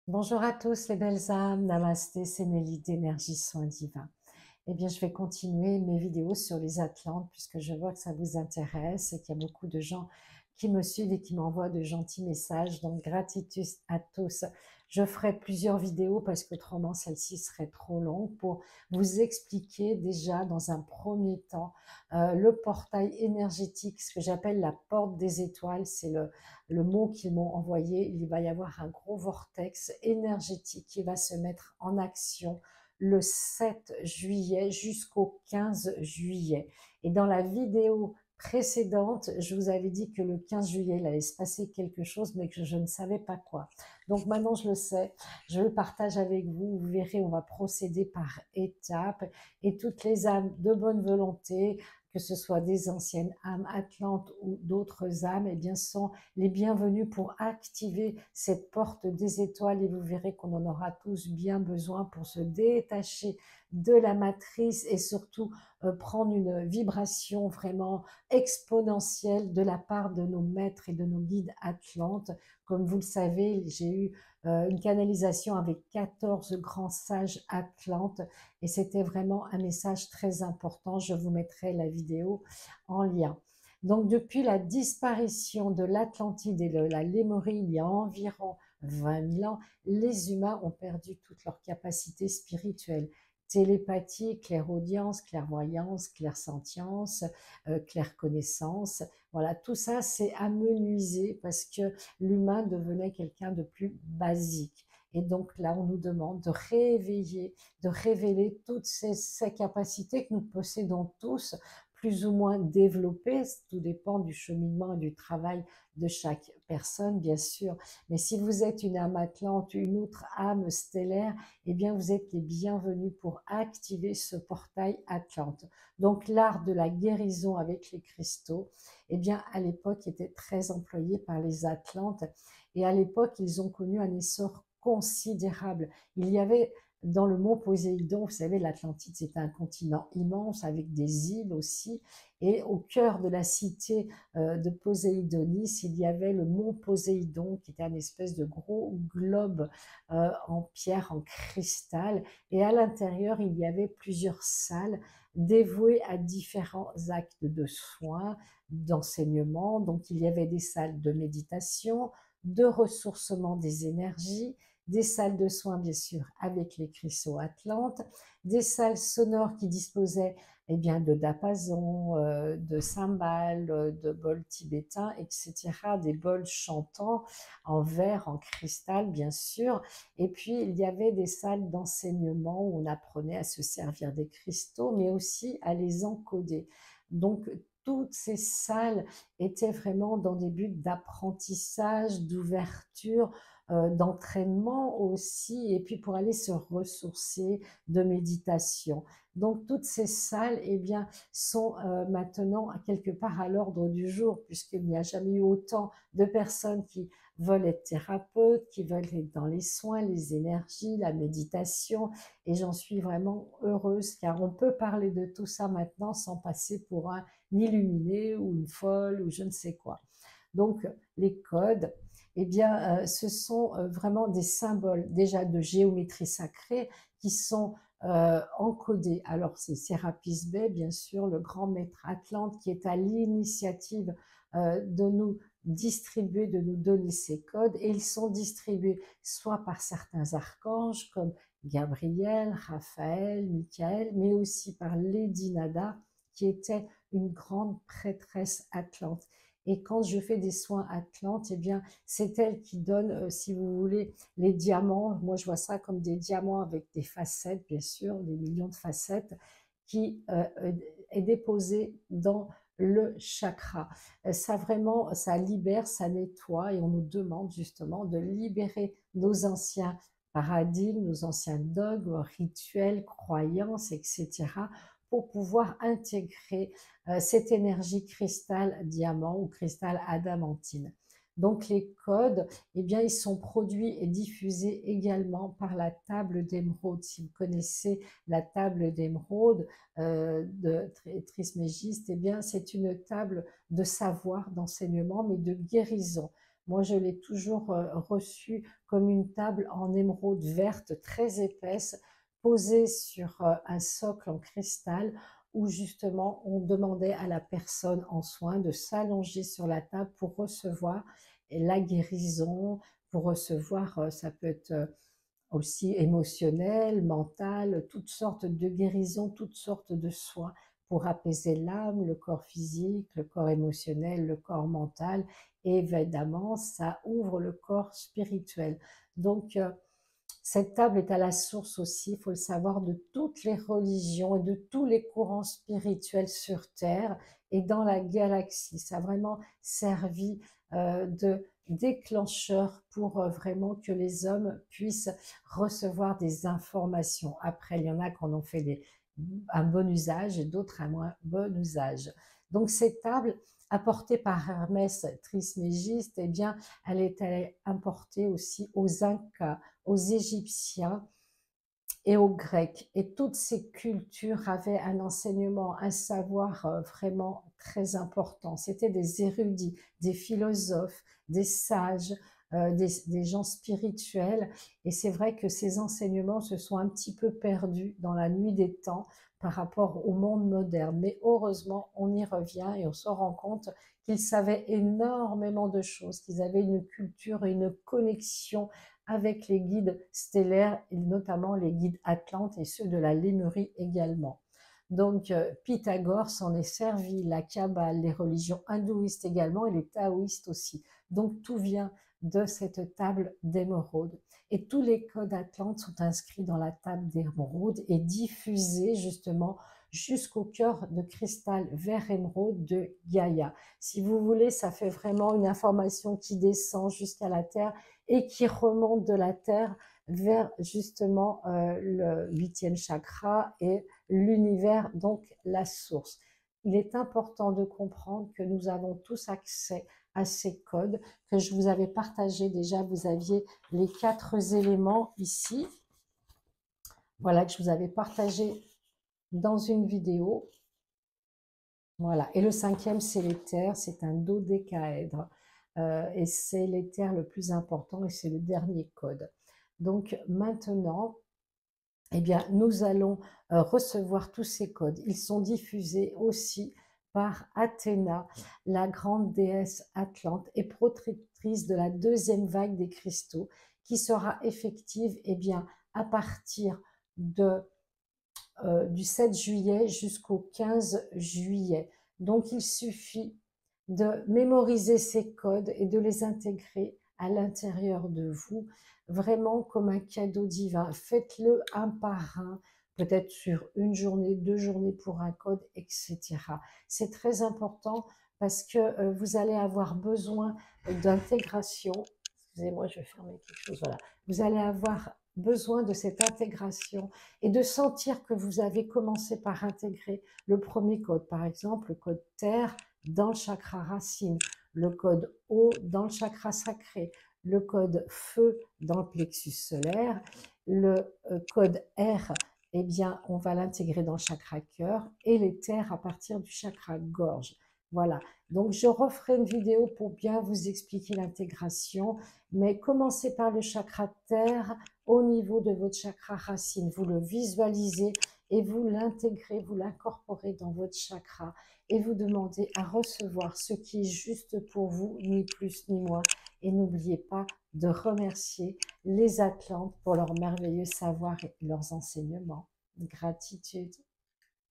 Bonjour à tous les belles âmes, Namasté, c'est Nelly d'Énergie Soins Divins. Eh bien, je vais continuer mes vidéos sur les Atlantes puisque je vois que ça vous intéresse et qu'il y a beaucoup de gens qui me suivent et qui m'envoient de gentils messages. Donc, gratitude à tous. Je ferai plusieurs vidéos parce qu'autrement, celle-ci serait trop longue pour vous expliquer déjà dans un premier temps le portail énergétique, ce que j'appelle la porte des étoiles. C'est le mot qu'ils m'ont envoyé. Il va y avoir un gros vortex énergétique qui va se mettre en action le 7 juillet jusqu'au 15 juillet. Et dans la vidéo précédente, je vous avais dit que le 15 juillet, il allait se passer quelque chose, mais que je ne savais pas quoi. Donc maintenant, je le sais, je le partage avec vous. Vous verrez, on va procéder par étapes et toutes les âmes de bonne volonté, que ce soit des anciennes âmes atlantes ou d'autres âmes, eh bien, sont les bienvenus pour activer cette porte des étoiles et vous verrez qu'on en aura tous bien besoin pour se détacher de la matrice et surtout prendre une vibration vraiment exponentielle de la part de nos maîtres et de nos guides atlantes. Comme vous le savez, j'ai eu une canalisation avec 14 grands sages atlantes et c'était vraiment un message très important. Je vous mettrai la vidéo en lien. Donc, depuis la disparition de l'Atlantide et de la Lémurie, il y a environ 20 000 ans, les humains ont perdu toutes leurs capacités spirituelles. Télépathie, clairaudience, clairvoyance, clairsentience, clairconnaissance. Voilà, tout ça s'est amenuisé parce que l'humain devenait quelqu'un de plus basique. Et donc là, on nous demande de réveiller, de révéler toutes ces capacités que nous possédons tous plus ou moins développé, tout dépend du cheminement et du travail de chaque personne, bien sûr. Mais si vous êtes une âme atlante, une autre âme stellaire, eh bien, vous êtes les bienvenus pour activer ce portail atlante. Donc, l'art de la guérison avec les cristaux, eh bien, à l'époque, était très employé par les Atlantes. Et à l'époque, ils ont connu un essor considérable. Il y avait dans le mont Poséidon, vous savez, l'Atlantide, c'est un continent immense avec des îles aussi. Et au cœur de la cité de Poséidonis, il y avait le mont Poséidon, qui était une espèce de gros globe en pierre, en cristal. Et à l'intérieur, il y avait plusieurs salles dévouées à différents actes de soins, d'enseignement. Donc, il y avait des salles de méditation, de ressourcement des énergies, des salles de soins, bien sûr, avec les cristaux atlantes, des salles sonores qui disposaient eh bien, de diapasons, de cymbales, de bols tibétains, etc., des bols chantants en verre, en cristal, bien sûr. Et puis, il y avait des salles d'enseignement où on apprenait à se servir des cristaux, mais aussi à les encoder. Donc, toutes ces salles étaient vraiment dans des buts d'apprentissage, d'ouverture, d'entraînement aussi, et puis pour aller se ressourcer, de méditation. Donc toutes ces salles eh bien, sont maintenant quelque part à l'ordre du jour, puisqu'il n'y a jamais eu autant de personnes qui veulent être thérapeutes, qui veulent être dans les soins, les énergies, la méditation, et j'en suis vraiment heureuse, car on peut parler de tout ça maintenant sans passer pour un illuminé ou une folle ou je ne sais quoi. Donc, les codes, eh bien, ce sont vraiment des symboles déjà de géométrie sacrée qui sont encodés. Alors, c'est Sérapis Bey, bien sûr, le grand maître Atlante qui est à l'initiative de nous distribuer, de nous donner ces codes, et ils sont distribués soit par certains archanges comme Gabriel, Raphaël, Michael, mais aussi par Lady Nada, qui était une grande prêtresse atlante. Et quand je fais des soins Atlantes, eh bien, c'est elle qui donne, si vous voulez, les diamants. Moi, je vois ça comme des diamants avec des facettes, bien sûr, des millions de facettes, qui est déposé dans le chakra. Ça vraiment, ça libère, ça nettoie et on nous demande justement de libérer nos anciens paradigmes, nos anciens dogmes, rituels, croyances, etc., pour pouvoir intégrer cette énergie cristal diamant ou cristal adamantine. Donc les codes, eh bien, ils sont produits et diffusés également par la table d'émeraude. Si vous connaissez la table d'émeraude de Trismégiste, eh bien, c'est une table de savoir, d'enseignement, mais de guérison. Moi, je l'ai toujours reçu comme une table en émeraude verte très épaisse, posée sur un socle en cristal, où justement on demandait à la personne en soins de s'allonger sur la table pour recevoir la guérison, pour recevoir, ça peut être aussi émotionnel, mental, toutes sortes de guérisons, toutes sortes de soins pour apaiser l'âme, le corps physique, le corps émotionnel, le corps mental, et évidemment, ça ouvre le corps spirituel. Donc, cette table est à la source aussi, il faut le savoir, de toutes les religions et de tous les courants spirituels sur Terre et dans la galaxie. Ça a vraiment servi de déclencheur pour vraiment que les hommes puissent recevoir des informations. Après, il y en a qui en ont fait un bon usage et d'autres un moins bon usage. Donc cette table, apportée par Hermès Trismégiste, eh bien, elle est importée aussi aux Incas, aux Égyptiens et aux Grecs. Et toutes ces cultures avaient un enseignement, un savoir vraiment très important. C'était des érudits, des philosophes, des sages, des gens spirituels. Et c'est vrai que ces enseignements se sont un petit peu perdus dans la nuit des temps par rapport au monde moderne. Mais heureusement, on y revient et on se rend compte qu'ils savaient énormément de choses, qu'ils avaient une culture et une connexion avec les guides stellaires, et notamment les guides atlantes et ceux de la Lémurie également. Donc Pythagore s'en est servi, la Kabbale, les religions hindouistes également et les taoïstes aussi. Donc tout vient de cette table d'émeraude. Et tous les codes atlantes sont inscrits dans la table d'émeraude et diffusés justement jusqu'au cœur de cristal vert émeraude de Gaïa. Si vous voulez, ça fait vraiment une information qui descend jusqu'à la Terre et qui remonte de la Terre vers justement le 8e chakra et l'univers, donc la source. Il est important de comprendre que nous avons tous accès à ces codes que je vous avais partagé déjà. Vous aviez les 4 éléments ici, voilà, que je vous avais partagé dans une vidéo. Voilà, et le 5e, c'est l'éther, c'est un dodécaèdre. Et c'est l'éther le plus important et c'est le dernier code. Donc maintenant, eh bien, nous allons recevoir tous ces codes. Ils sont diffusés aussi par Athéna, la grande déesse atlante et protectrice de la 2e vague des cristaux, qui sera effective eh bien, à partir du 7 juillet jusqu'au 15 juillet. Donc, il suffit de mémoriser ces codes et de les intégrer à l'intérieur de vous, vraiment comme un cadeau divin. Faites-le un par un, peut-être sur une journée, 2 journées pour un code, etc. C'est très important parce que vous allez avoir besoin d'intégration. Excusez-moi, je vais fermer quelque chose. Voilà. Vous allez avoir besoin de cette intégration et de sentir que vous avez commencé par intégrer le premier code. Par exemple, le code terre dans le chakra racine, le code eau dans le chakra sacré, le code feu dans le plexus solaire, le code air, eh bien, on va l'intégrer dans le chakra cœur et les terres à partir du chakra gorge. Voilà, donc je referai une vidéo pour bien vous expliquer l'intégration, mais commencez par le chakra terre au niveau de votre chakra racine. Vous le visualisez et vous l'intégrez, vous l'incorporez dans votre chakra et vous demandez à recevoir ce qui est juste pour vous, ni plus ni moins. Et n'oubliez pas de remercier les Atlantes pour leur merveilleux savoir et leurs enseignements. Gratitude.